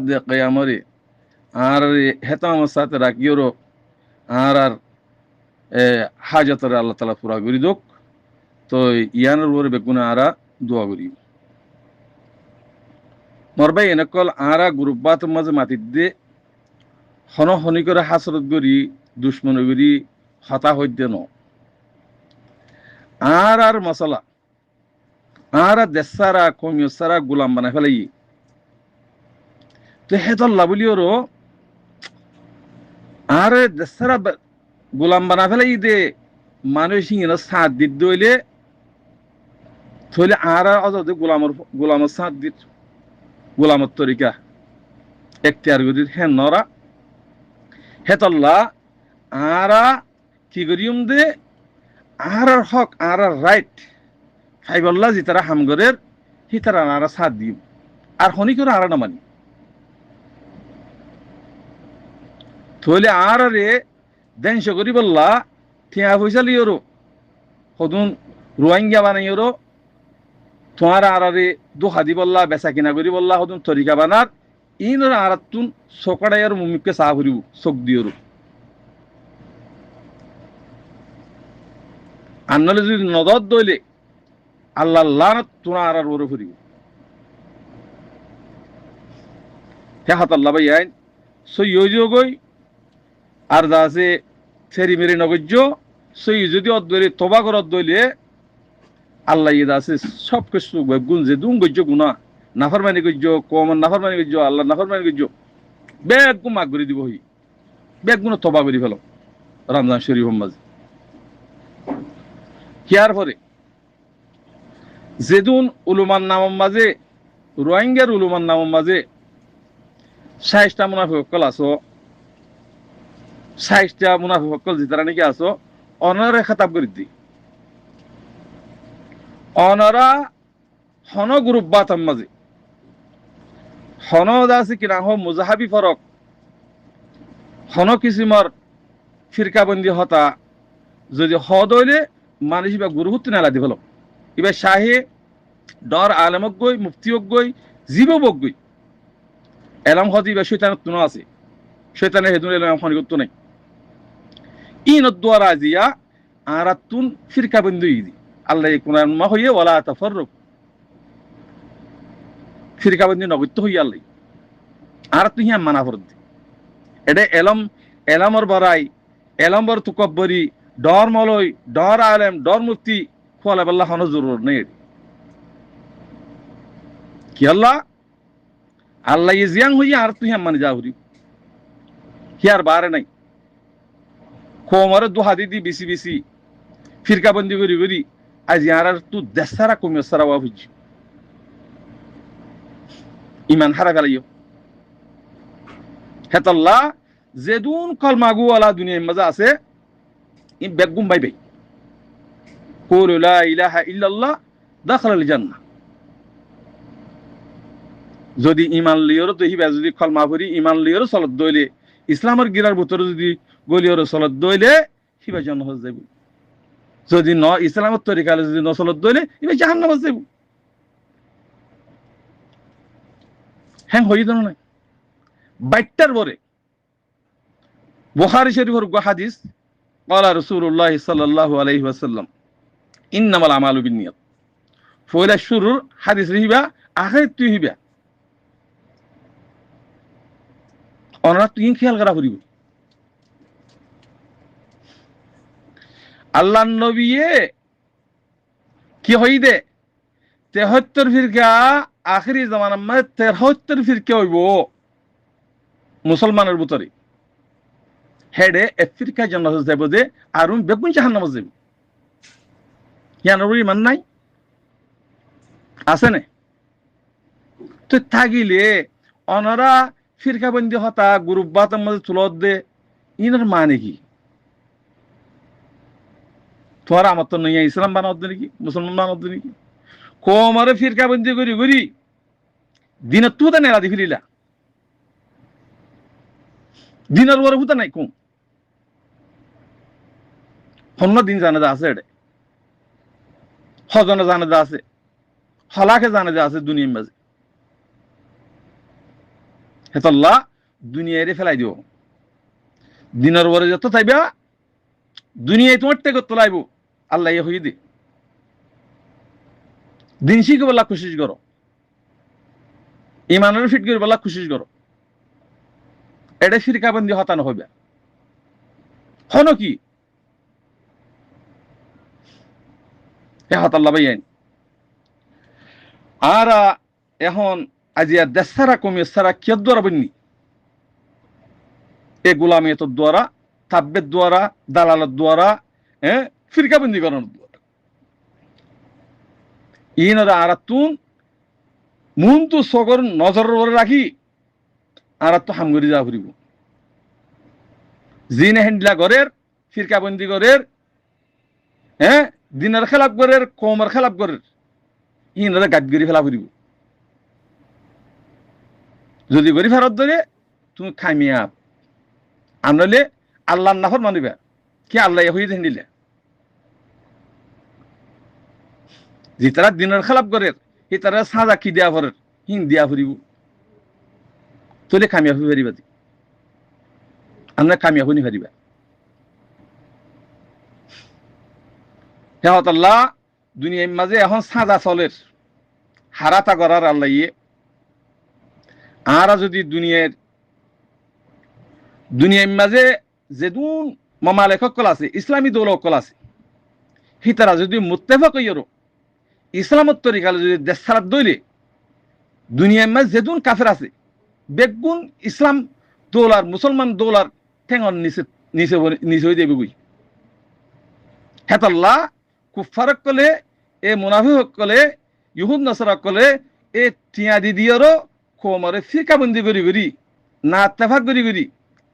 দে কিয়ামরে আর হেতাম সাথে রাখিওরো আর হাজতরে আল্লাহ তাআলা পুরা করি দোক। তো ইয়ানোর বরে বেগুনা আরা দোয়া করি মরবাই এনেকল আরা গ্রুপবাত মাঝে মাতি দে হন হনি করে হাসরত গরি দুশ্মন গরি হতা হইতে ন আর মশলা আর দেশারা কমিয়সারা গুলাম বানাই ফেলাই তো হেতল্লা বলিওরো আর দেশারা গোলাম বানা ফেলাই দে মানুষ ইংরেজ সাঁত দিত দইলে থইলে আর অযথা গোলামর সাঁত দিত গোলামর তরিকা এখতিয়ার গদির হেন নরা হেতল্লা আরা কি করিম দে আর হক আর রাইট ফাইবল্লা যেতারা হামগরের হিতারা আর সাথ দিম আর হনি করে আর না মানি থইলে আর রে দেনশ করি বললা থিয়া পয়সা লিওরো হদুন রোহিঙ্গা বানাইওরো তোমার আর রে দুহা দি বললা বেচা কিনা করি বললা হদুন তরিকা বানার ইনর আর তুন সকাড়াইয়ের মুমিককে চা ভরিব চোখ দিওরো আন্নলে যদি নদত দইলে আল্লাহ লানত তুনা আর ওরে ভরিব হে হাতাল্লা ভাই আইন সই গই আর যা আছে ফেরি মেরি নগজ্য সই যদি অদ্দইলে তবা কর অদ্দইলে আল্লাহ ইয়ে আছে সব কিছু গুণ যে দুম গজ্য গুণা নাফরমানি গজ্য কমন নাফরমানি গজ্য আল্লাহ নাফরমানি গজ্য বেগ গু মাগ করে দিব হই বেগ গুণ তবা করি ফেল রমজান শরীফ মাঝে হিয়ার পরে যেদুন উলুমান নামম মাঝে রোহিঙ্গার উলুমান নামম মাঝে ৬০টা মুনাফিকল আছো ৬০টা মুনাফিকল যেতারা নাকি আছো অনারে খাতাব করে দি অনারা হন গ্রুপ বাতাম মাঝে হন আছে কিনা হ মুজাহাবি ফরক হন কিসিমর ফিরকাবন্দি হতা যদি হদ হইলে মানুষ বা গুরুহুত্তি নালা দি ফেল এবার শাহে ডর আলমক গই মুফতিওক গই জীবক গই এলাম হদি বা শৈতানত তুনো আছে শৈতানের হেদুন এলাম খনিগত নাই ইনদ্দোয়ারা জিয়া আরাতুন ফিরকাবন্দি ইদি আল্লাহ কোরআন মা হইয়ে ওয়ালা তাফাররুক ফিরকাবন্দি নগত্য হইয়া আল্লাহ আর তুই হিয়া মানা ফরদ এটা এলমর বরাই এলমর তুকব্বরি ডর মলই ডর আলেম ডর মুফতি খোয়ালা বাল্লাহ হন জরুর নেই কি আল্লাহ আল্লাহ ইজিয়াং হইয়া আর তুই হিয়া মানে যাহুরি হিয়ার বারে নাই কোমরে দুহাদি দি বিসি বিসি ফিরকাবন্দি করি করি আজ ইয়ার তু দেশারা কমিও সারা ওয়াফুজ ইমান হারা ফেলাইও হেতাল্লাহ যেদুন কলমাগু আলা দুনিয়া মজা আছে ই বেগুম বাই বাই কুলু লা ইলাহা ইল্লাল্লাহ দাখালাল জান্নাহ যদি ইমান লিয়র তো হিবা যদি কলমা পড়ি ইমান লিয়র সলত দইলে ইসলামের গিরার ভিতরে যদি গলিয়র সলত দইলে হিবা জান্নাত হয়ে যাবে যদি ন ইসলামের তরিকালে যদি নসলত দইলে হিবা জাহান্নাম হয়ে যাবে হ্যাঁ হই দন না বাইটার পরে বুখারী শরীফের হাদিস قال رسول الله صلى الله عليه وسلم انما الاعمال بالنيات ফয়লা শুরুর হাদিস রহিবা আখির তুই হিবা অনরা তুই খেয়াল করা করিব আল্লাহর নবীয়ে কি হই দে 73 ফিরকা আখিরি জামানার মধ্যে 73 ফিরকা হইব মুসলমানের ভিতরে হেডে আফ্রিকা জান্নাত যাব দে আরুম বেগুন জাহান্নাম যাব ইয়ানরি মান নাই আছে না তো থাকিলে অনরা ফিরকাবন্দি হতা গ্রুপ বাতার মধ্যে তুলত দে ইনার মানে কি তোমার আমার তো নইয়া ইসলাম বানাও নাকি মুসলমান বানাও নাকি কোমরে ফিরকাবন্দি করি করি দিন তুতা নেলা দি ফিরিলা দিনের ওর হুতা নাই কোন হন্য দিন জানাজা আছে এটা হজনে জানাজা আছে হলাকে জানাজা আছে দুনিয়ার মাঝে হেতল্লা দুনিয়ারে ফেলাই দিও দিনের ওরে যত তাইবা দুনিয়ায় তোমার টেকে তোলাইব আল্লাহ হয়ে দে দিন শিখে বলা কোশিশ করো ইমানের ফিট করে বলা কোশিশ করো এটা ফিরকাবন্দি হতানো হবে হন কি হতাল্লা ভাই আর এখন আজিয়া দেশারা কমিয়ে সারা কিয়ত দ্বারা বন্যি এ গোলামিয়তের দ্বারা তাব্বের দ্বারা দালালের দ্বারা ফিরকাবন্দি করানোর দ্বারা ইনারা আরাতুন মুন তো সগর নজর রাখি আর তো হামগরি যা ফুরিব জিনে হ্যান্ডলা ঘরের ফিরকাবন্দি ঘরের দিনের খেলাপ ঘরের কমর খেলাপ ঘরের ইনারা গাদগরি ফেলা ফুরিব যদি গরি ফেরত ধরে তুমি খামিয়াব আনলে আল্লাহর নাফর মানিবা কি আল্লাহ হয়ে দিলে যে তারা দিনের খেলাপ করে সে তারা সাজা কি দেয়া ফরের হিন দিয়া ফুরিব তোলে কামিয়াব হয়ে পারিবা আমরা কামিয়াব হয়ে পারিবা হেহত আল্লাহ দুনিয়ার মাঝে এখন সাজা চলের হারাতা করার আল্লাহ ইয়ে আর যদি দুনিয়ার মাঝে যেদুন মামালেখ কল আছে ইসলামী দৌল কল আছে সি তারা যদি মুত্তেফাক হইয়ারো ইসলামত তরিকালে যদি দেশ ছাড়াত দইলে দুনিয়ার মাঝে যেদুন কাফের আছে বেগুন ইসলাম দৌলার মুসলমান দৌলার ঠেঙর নিচে নিচে নিচে হয়ে যাবে গুই হেতাল্লাহ কুফারক কলে এ মুনাফিক কলে ইহুদ নাসারা কলে এ টিয়া দিদিয়ারও কোমরে ফিরকাবন্দি করি করি না তেফাক করি করি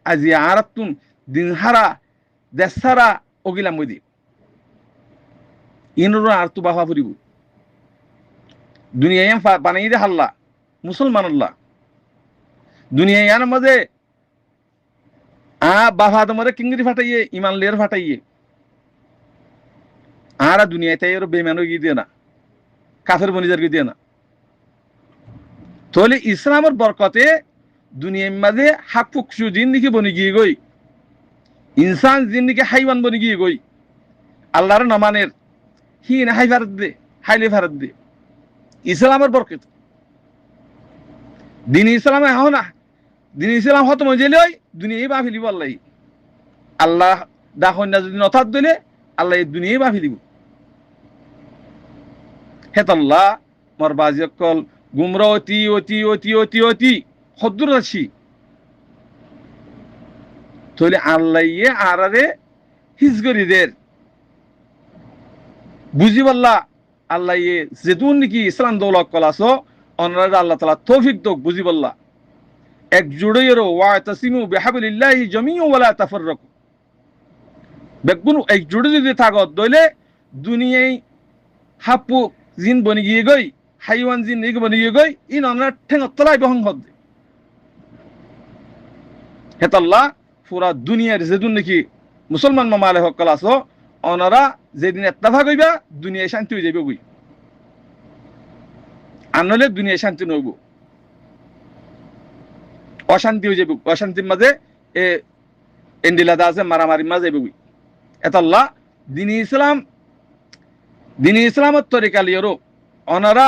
আজি আরাতুন দিন হারা দেশ ছাড়া অগিলাম বই দি ইনর আর তু বাফা ফুরিব দুনিয়ায় বানাই দে হাল্লা মুসলমান আল্লাহ দুনিয়ার মাঝে বাফা তোমারে কিঙ্গরি ফাটাইয়ে ইমান লের ফাটাইয়ে আর দুনিয়াতে এর বেমান গিয়ে দিয়ে না কাফের বনিজার গিয়ে দিয়ে না তাহলে ইসলামের বরকতে দুনিয়ার মাঝে হাক ফুকসু জিন্দিগি বনি গিয়ে গই ইনসান জিন্দিগি হাইওয়ান বনি গিয়ে গই আল্লাহর নামানের হি না হাই ভারত দে হাইলে ভারত দে ইসলামের বরকত দিন ইসলামে এখন না দিন ইসলাম হত মজেলে ওই দুনিয়ায় বা ফেলিব আল্লাহ আল্লাহ দাখন না যদি নথার দিলে আল্লাহ দুনিয়ায় বা ফেলিব হেতাল্লাহ মর বাজিয়কল গুমরা অতি অতি অতি অতি অতি হদ্দুর আছি তাহলে আল্লাহ আরারে হিজগরিদের বুঝি বললা আল্লাহ যেতুন নাকি ইসলাম দৌলত কলাস অনারা আল্লাহ তালা তৌফিক দোক বুঝি বললা এক জুড়েরও ওয়াতাসিমু বিহাবলিল্লাহি জামিউ ওয়ালা তাফাররাকু বেগুন এক জুড়ে যদি থাকত দইলে দুনিয়ায় হাপু জিন বনি গিয়ে গই হাইওয়ান জিন নিগে বনি গিয়ে গই ইন অনারা ঠেঙত তলাই বহং হদ হেতাল্লাহ পুরা দুনিয়ার যেদিন নাকি মুসলমান মামালে হক কলাস অনারা যেদিন এত্তাফা কইবা দুনিয়ায় শান্তি হয়ে যাবে গই আনলে দুনিয়ায় শান্তি নইব অশান্তি হয়ে যাবে অশান্তির মাঝে এ এন্ডিলাদা আছে মারামারির মাঝে যাবে এতাল্লাহ দিনী ইসলামের তরিকালিয়রও অনারা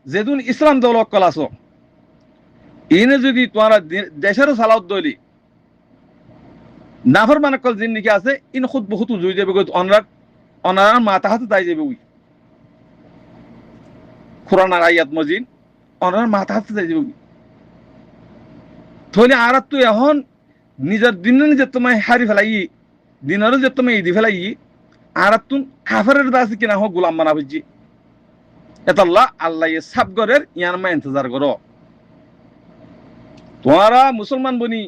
যেদিন ইসলাম দৌলত কলাস ইনে যদি তোমারা দেশেরও সালাউত দইলি নাফর মানকল জিন নাকি আছে ইন খুদ বহুত উজুই যাবে অনারা মাথা হাতে তাই যাবে উই কোরআনের আয়াত মজিন অনার মাথা হাতে তাই যাবে তাহলে আর তুই এখন নিজের দিন নিজে তোমায় হারি ফেলাই দিনেরও যে তুমি ইদি ফেলাই আর তুন কাফের দাসি কিনা হোক গোলাম বানা বুঝছি এতাল্লাহ আল্লাহ সাবগরের ইয়ার মা ইন্তজার করো তোমারা মুসলমান বনি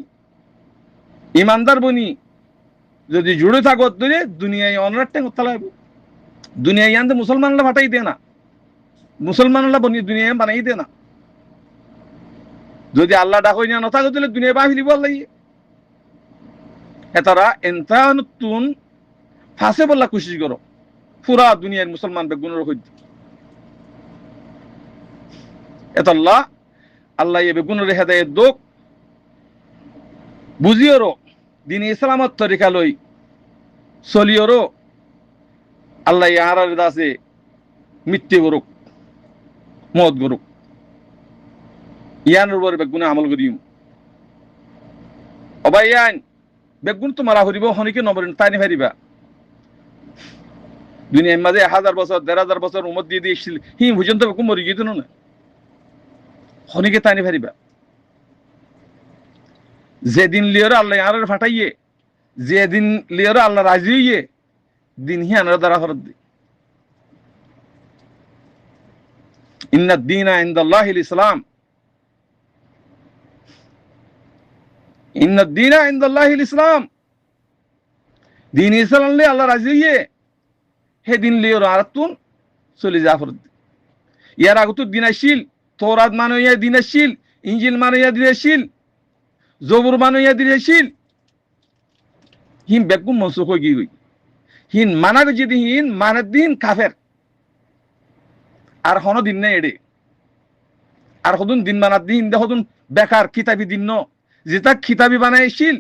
ইমানদার বনি যদি জুড়ে থাকো ধরে দুনিয়ায় অনার ট্যাঙ্ক তালাইব দুনিয়ায় ইয়ানতে মুসলমানরা ফাটাই দে না মুসলমানরা বনি দুনিয়ায় বানাই দে না যদি আল্লাহ ডাকই না থাকো তাহলে দুনিয়ায় বা ফিলিব আল্লাহ এতারা এনতা নতুন ফাঁসে বললা কোশিশ করো পুরা দুনিয়ার মুসলমান বেগুনের হইতে এতাল্লাহ আল্লাহ বেগুনের হেদায়েত দোক বুঝিওরও দিন ইসলামত তরিকা লই চলিওরও আল্লাহ আর দাসে মৃত্যু গরুক মত গরুক ইয়ানোর বরে বেগুনে আমল করিম অবাই ইয়ান বেগুন তো মারা হরিব হনিকে নবরেন তাই নি হারিবা দুনিয়ার মাঝে 1000 বছর 1500 বছর উমত দিয়ে দিয়েছিল হি পর্যন্ত বেগুন মরি গিয়ে না হনিকে তাই নি হারিবা যেদিন লিওর আল্লাহ আর ফাটাইয়ে যেদিন লিওর আল্লাহ রাজি হইয়ে দিন হি আনার দ্বারা ফরত দি ইন্না দ্দীনা ইনদাল্লাহিল ইসলাম ইন্না দ্দীনা ইনদাল্লাহিল ইসলাম দিন ইসলাম লে আল্লাহ রাজি হইয়ে হে দিন লিওর আরাতুন চলে যা ফরত ইয়ার আগত দিন আসিল তৌরাত মানে ইয়া দিন আসিল ইনজিল মানে ইয়া দিন আসিল জবুর মানে ইয়া দিন আসিল হিন বেগুম মনসুখ হয়ে গই হিন মানাবে যদি হিন মানার দিন কাফের আর হন দিন নাই এডে আর হদুন দিন মানার দিন হদুন বেকার কিতাবি দিন যেটা কিতাবি বানাইছিল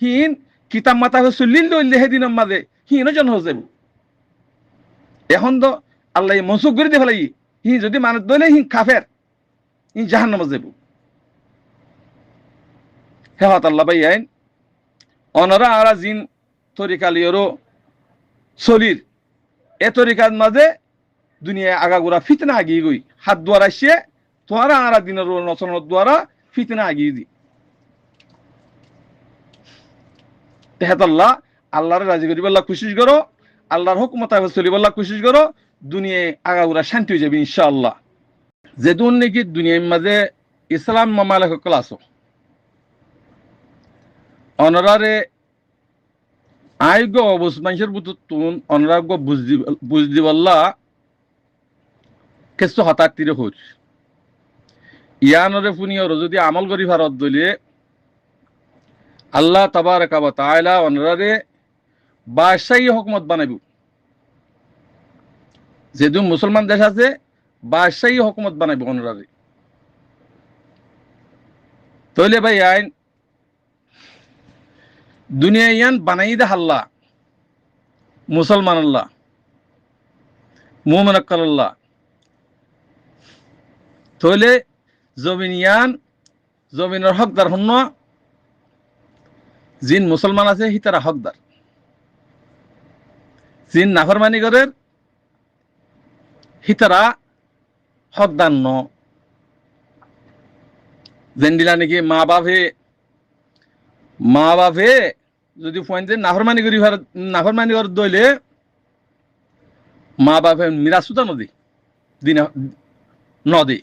হিন কিতাব মাথা হয়ে চলিল লইলে হে দিনের মাঝে হিনও জন হয়ে যাব এখন তো আল্লাহ মনসুখ করে দিয়ে ফেলাই হি যদি মানত দইলে হি কাফের হি জাহান্নামে যাব হে হত আল্লাহ ভাই আইন অনরা আরা জিন তরিকালিয়রও চলির এ তরিকার মাঝে দুনিয়ায় আগাগোড়া ফিতনা আগিয়ে গই হাত দ্বারা সে তোরা আরা দিনের নচনের দ্বারা ফিতনা আগিয়ে দি তেহাতাল্লাহ আল্লাহর রাজি করি বল্লা কোশিশ করো আল্লাহর হুকুমত চলি বল্লা কোশিশ করো দুনিয়ায় আগাগোড়া শান্তি হয়ে যাবে ইনশাআল্লাহ যেদুন নাকি দুনিয়ার মাঝে ইসলাম মামালে সকল আসো অনরারে আয়োগ্য অবস্থ মানুষের বুতুন অনরাগ্য বুঝ দিবল্লা কেষ্ট হতাক তীরে হইর ইয়ানরে ফুনিয়র যদি আমল করি ভারত দলিয়ে আল্লাহ তাবারাকা ওয়া তাআলা অনরারে বাদশাহী হুকুমত বানাইব যেহেতু মুসলমান দেশ আছে বাদশাহী হুকুমত বানাইব অনরারে তইলে ভাই আইন দুনিয়া ইয়ান বানাই দে হাল্লা মুসলমান আল্লাহ মুমিন আল্লাহ তইলে জমিন ইয়ান জমিনের হকদার হন জিন মুসলমান আছে হিতারা হকদার জিন নাফরমানি করে হিতারা হকদার ন যেন দিলা নাকি মা বাপে যদি ফোন নাফরমানি করে দইলে মা বাপে মিরাসুতা নদী নদী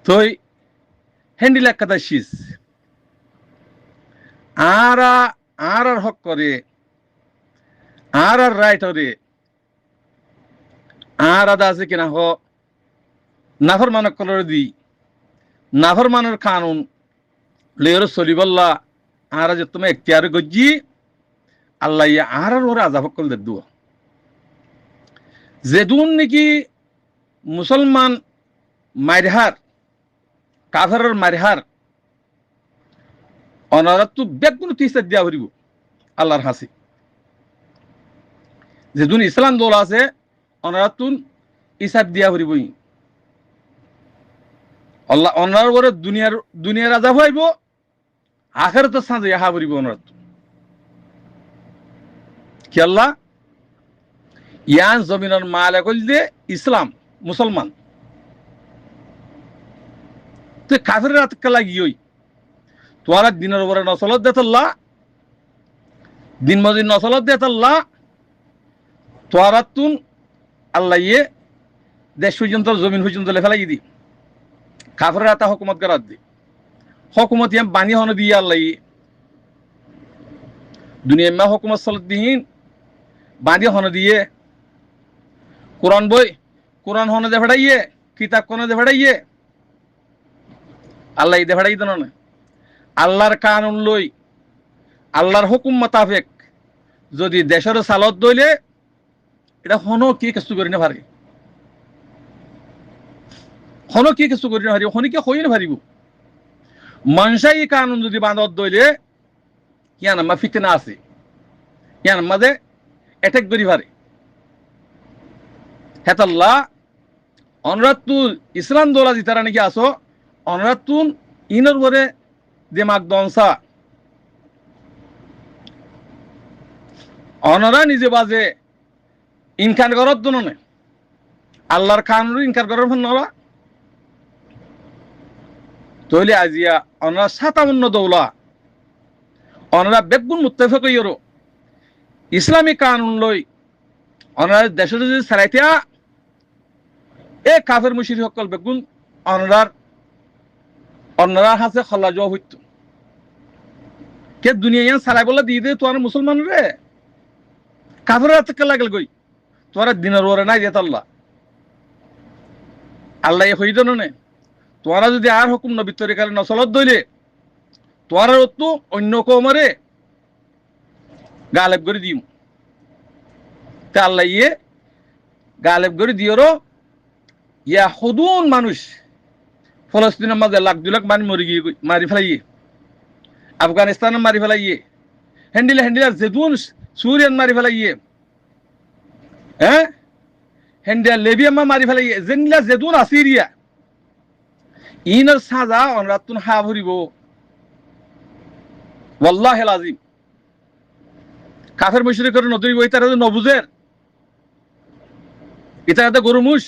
তই হেন্ডিল এক কথা শীষ আর হক করে আর রাইট হরে আর আদা আছে কিনা হ নাফর মানক কলর দি নাফর মানের কানুন লের চলিবল্লা আর যে তুমি এখতিয়ার গজ্জি আল্লাহ ইয়া আর ওরা আজাব কল দে দুয়া যেদুন নাকি মুসলমান মারহার কাফেরের মারহার অনারাত বেগুন তিসা দিয়া হরিব আল্লাহর হাসি যেদুন ইসলাম দল আছে অনারাতুন ইসাব দিয়া হরিবই আল্লাহ অনার ওরে দুনিয়ার আযাব হইব আখিরাতের সাজে ইহা হরিব অনারাত কি আল্লাহ ইয়ান জমিনের মালিক হইলে ইসলাম মুসলমান তো কাফেরের হাতে লাগিই তোরা দিনের উপরে নসলত দেতাল্লাহ দিন মজিদ নসলত দেতাল্লাহ তোরা তুন আল্লাহ ইয়ে দেশ পর্যন্ত জমিন পর্যন্ত ফেলাই দি কাফেরের হাতে হুকুমত করার দি হুকুমত ইয়াম বানি হন দিয়ে আল্লাহ দুনিয়া মা হুকুমত চলত দিহীন বানি হন দিয়ে কোরআন হনে দে ফেড়াইয়ে কিতাব কোনে দে ফেড়াইয়ে আল্লাহ দে ফেড়াই দেন না আল্লাহর কানুন লই আল্লাহর হুকুম মোতাবেক যদি দেশের সালত দইলে এটা হনো কি কিছু করি না পারে হনো কি কিছু করি না পারি হনিকে হই না পারিব মনসাই কানুন যদি বাঁধত দইলে ইয়ান মা ফিতনা আছে ইয়ান মাঝে অ্যাটাক করি পারে হেতাল্লাহ অনরাত্তু ইসলাম দোলা দিতারা নাকি আসো অনরাত্তুন ইনর বরে দিমাগ দনসা অনরা নিজে বাজে ইনকার করার জন্য নে আল্লাহর কানুন ইনকার করার নরা তৈলে আজিয়া অনরা সাতামুন্ন দৌলা অনরা বেগুন মুত্তাফিক হইরো ইসলামী কানুন লই অনরা দেশের যদি সারাইতিয়া এ কাফের মুশরিক সকল বেগুন অনরার হাতে খল্লা যাওয়া হইত কে দুনিয়া ইয়ান সারাই বলে দিয়ে দে তোমার মুসলমান রে কাফের হাতে কে লাগল গই তোমার দিনের ওরে নাই দিত আল্লাহ আল্লাহ হইত নে তোমরা যদি আর হুকুম নবী তরিকার নসলত দইলে তোমরা তো অন্য কওমরে গালেব করে দিম তা আল্লাহ ইয়ে গালেব করে দিওরো ইয়া হুদুন মানুষ ফলস্তিনের মাঝে লাখ 2 লাখ মানুষ মরে গিয়ে মারি ফেলাইয়ে আফগানিস্তানের মারি ফেলাইয়ে হেন্ডিলা জেদুন সুরিয়ান মারি ফেলাইয়ে হ্যাঁ হেন্ডিলা লেবিয়ামা মারি ফেলাইয়ে জেন্ডিলা জেদুন আসিরিয়া ইনার সাজা অনরাতুন হা ভরিব ওয়াল্লাহি আযীম কাফের মুশরিকের নদী বইতারা নবুজের ইতারাতে গরুমুশ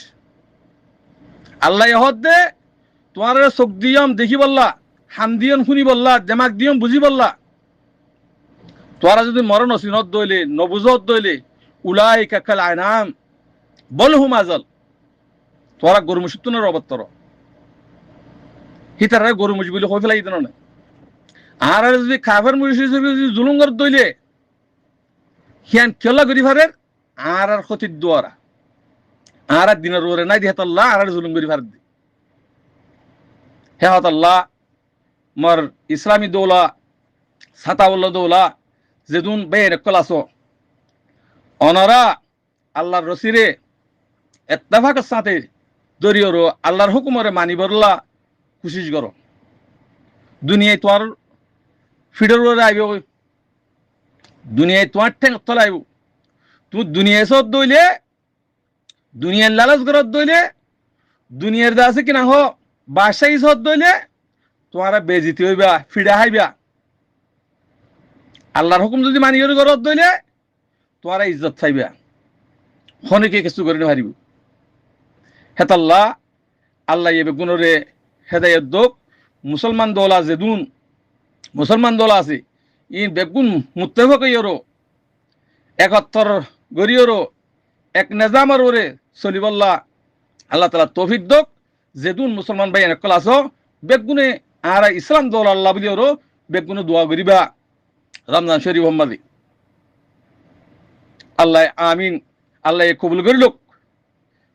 আল্লাহ ইহদ দে তোমার চোখ দিয়ম দেখি বললা হাম দিয়ম শুনি বললা দেমাক দিয়ম বুঝি বললা তোরা যদি মরণ অসিনত দইলে নবুজত দইলে উলাই কাকাল আয়নাম বলহুম আজল তোরা গরুমুশতুনের অবত্তর হিতারা গরুমুশ বলে হয়ে ফেলাই দিন না আর যদি কাফের মুশরিক যদি জুলুম কর দইলে হিয়ান কেলা করি ফারের আর ক্ষতির দোয়ারা আর দিনের ওরে নাই দিয়ে আল্লাহ আর জুলুম করি ফার দি হে আল্লাহ মর ইসলামী দৌলা সাতাউল্লাহ দৌলা যেদুন বের কলাসো অনারা আল্লাহর রসিরে ইত্তেফাকের সাথে দরিয়রো আল্লাহর হুকুমরে মানিবরলা কোশিশ করো দুনিয়ায় তোমার ফিডর ওরে আইব দুনিয়ায় তোমার ঠেং তলা আইব তুমি দুনিয়ায় সব দইলে দুনিয়ার লালচ গরত দইলে দুনিয়ার দা আছে কিনা হো বাসাই সব দইলে তোমারা বেজিতি হইবা ফিডা হাইবা আল্লাহর হুকুম যদি মানিয়র গরত দইলে তোমারা ইজ্জত চাইবা হনেকে কিছু করে হারিব হেতাল্লাহ আল্লাহ এবে গুণরে হেদায়ত দোক মুসলমান দোলা যেদুন মুসলমান দোলা আছে ইন বেগুন মুত্তাফিক হইরো একত্তর গরিয়রো এক নিজামের ওরে চলিবল্লা আল্লাহ তাআলা তৌফিক দোক যেদুন মুসলমান ভাই এনেকল আছো বেগুনে আর ইসলাম দৌল আল্লাহ বলিওরো বেগুনে দোয়া করিবা রমজান শরীফ মোহাম্মদি আল্লাহ আমিন আল্লাহ কবুল করিলুক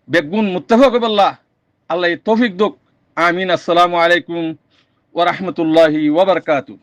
বেগুন মুত্তাফিক হইবল্লা আল্লাহ তৌফিক দোক আমিন। আসসালামু আলাইকুম ওয়া রাহমাতুল্লাহি ওয়া বারাকাতুহু।